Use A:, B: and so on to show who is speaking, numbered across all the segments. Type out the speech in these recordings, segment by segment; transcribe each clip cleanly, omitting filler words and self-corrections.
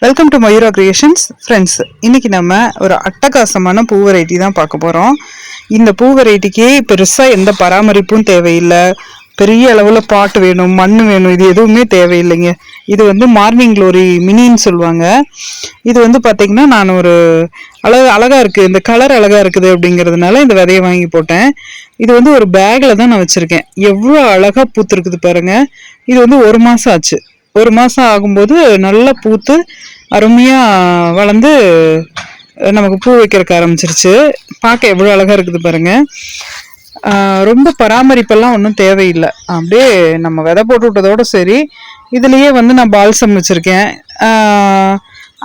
A: Welcome to Mayura creations friends. இன்னைக்கு நம்ம ஒரு அட்டகாசமான பூ வெரைட்டி தான் பார்க்க போகிறோம். இந்த பூ வெரைட்டிக்கு பெருசாக எந்த பராமரிப்பும் தேவையில்லை. பெரிய அளவில் பாட்டு வேணும், மண் வேணும், இது எதுவுமே தேவையில்லைங்க. இது வந்து மார்னிங் க்ளோரி மினின்னு சொல்லுவாங்க. இது வந்து பார்த்தீங்கன்னா நான் ஒரு அழகாக இருக்குது, இந்த கலர் அழகாக இருக்குது அப்படிங்கிறதுனால இந்த விதையை வாங்கி போட்டேன். இது வந்து ஒரு பேக்கில் தான் நான் வச்சுருக்கேன். எவ்வளோ அழகாக பூத்துருக்குது பாருங்கள். இது வந்து 1 மாதம் ஆச்சு. 1 மாதம் ஆகும்போது நல்லா பூத்து அருமையாக வளர்ந்து நமக்கு பூ வைக்கிறதுக்கு ஆரம்பிச்சிருச்சு. பார்க்க எவ்வளோ அழகாக இருக்குது பாருங்கள். ரொம்ப பராமரிப்பெல்லாம் ஒன்றும் தேவையில்லை. அப்படியே நம்ம விதை போட்டு விட்டதோடு சரி. இதுலேயே வந்து நான் பால்சம் வச்சுருக்கேன்,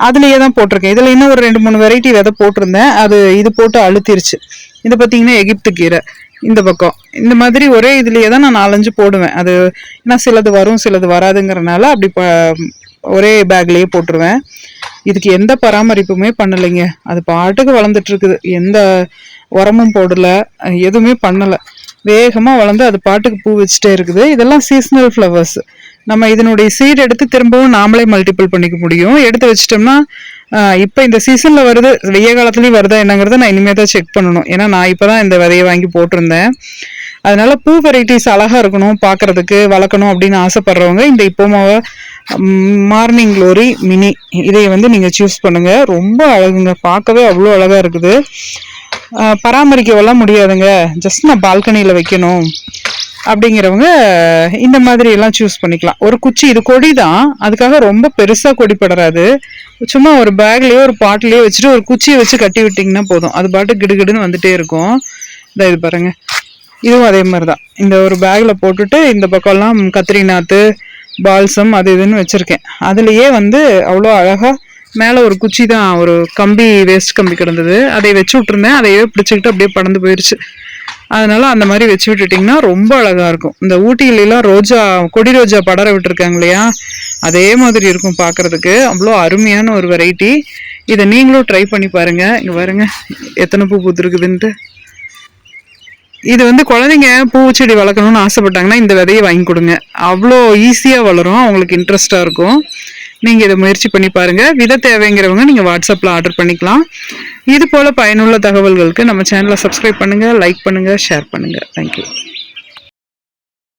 A: அதுலேயே தான் போட்டிருக்கேன். இதில் இன்னும் ஒரு 2-3 வெரைட்டி விதை போட்டிருந்தேன், அது இது போட்டு அழுத்திருச்சு. இது பார்த்திங்கன்னா எகிப்து கீரை இந்த பக்கம். இந்த மாதிரி ஒரே இதுலேயே தான் நான் 4-5 போடுவேன். அது ஏன்னா சிலது வரும் சிலது வராதுங்கிறனால அப்படி ஒரே பேக்லேயே போட்டுருவேன். இதுக்கு எந்த பராமரிப்புமே பண்ணலைங்க. அது பாட்டுக்கு வளர்ந்துட்டு இருக்குது. எந்த உரமும் போடலை, எதுவுமே பண்ணலை. வேகமாக வளர்ந்து அது பாட்டுக்கு பூ வச்சுட்டே இருக்குது. இதெல்லாம் சீசனல் ஃப்ளவர்ஸ். நம்ம இதனுடைய சீட் எடுத்து திரும்பவும் நாமளே மல்டிபிள் பண்ணிக்க முடியும். எடுத்து வச்சிட்டோம்னா இப்போ இந்த சீசனில் வருது, வெய்ய காலத்துலேயும் வருதா என்னங்கிறத நான் இனிமேல் தான் செக் பண்ணணும். ஏன்னா நான் இப்போ தான் இந்த விதையை வாங்கி போட்டிருந்தேன். அதனால பூ வெரைட்டிஸ் அழகாக இருக்கணும், பார்க்குறதுக்கு வளர்க்கணும் அப்படின்னு ஆசைப்படுறவங்க இந்த இப்போமாவை மார்னிங் க்ளோரி மினி இதை வந்து நீங்கள் சூஸ் பண்ணுங்கள். ரொம்ப அழகுங்க, பார்க்கவே அவ்வளோ அழகாக இருக்குது. பராமரிக்கவெல்லாம் முடியாதுங்க, ஜஸ்ட் நான் பால்கனியில் வைக்கணும் அப்படிங்கிறவங்க இந்த மாதிரி எல்லாம் சூஸ் பண்ணிக்கலாம். ஒரு குச்சி, இது கொடி தான், அதுக்காக ரொம்ப பெருசாக கொடி படராது. சும்மா ஒரு பேக்லேயோ ஒரு பாட்டிலேயோ வச்சுட்டு ஒரு குச்சியை வச்சு கட்டி விட்டிங்கன்னா போதும், அது பாட்டு கிடுகிடுன்னு வந்துட்டே இருக்கும். இது பாருங்க, இதுவும் அதே மாதிரி தான். இந்த ஒரு பேக்கில் போட்டுட்டு இந்த பக்கம்லாம் கத்திரி நாற்று, பால்சம் அது இதுன்னு வச்சுருக்கேன். அதுலேயே வந்து அவ்வளோ அழகாக மேலே ஒரு குச்சி தான், ஒரு கம்பி, வேஸ்ட் கம்பி கிடந்தது, அதை வச்சு விட்டுருந்தேன். அதையே பிடிச்சிக்கிட்டு அப்படியே பறந்து போயிடுச்சு. அதனால அந்த மாதிரி வச்சு விட்டுட்டிங்கன்னா ரொம்ப அழகாக இருக்கும். இந்த ஊட்டியிலாம் ரோஜா, கொடி ரோஜா படர விட்டுருக்காங்க இல்லையா, அதே மாதிரி இருக்கும் பார்க்குறதுக்கு. அவ்வளோ அருமையான ஒரு வெரைட்டி. இதை நீங்களும் ட்ரை பண்ணி பாருங்கள். இங்கே பாருங்க எத்தனை பூ பூத்துருக்குதுன்ட்டு. இது வந்து குழந்தைங்க பூச்செடி வளர்க்கணும்னு ஆசைப்பட்டாங்கன்னா இந்த விதையை வாங்கி கொடுங்க. அவ்வளோ ஈஸியாக வளரும், அவங்களுக்கு இன்ட்ரெஸ்டாக இருக்கும். நீங்கள் இதை முயற்சி பண்ணி பாருங்கள். விதை தேவைங்கிறவங்க நீங்கள் வாட்ஸ்அப்பில் ஆர்டர் பண்ணிக்கலாம். இது போல் பயனுள்ள தகவல்களுக்கு நம்ம சேனலை சப்ஸ்கிரைப் பண்ணுங்கள், லைக் பண்ணுங்கள், ஷேர் பண்ணுங்கள். தேங்க்யூ.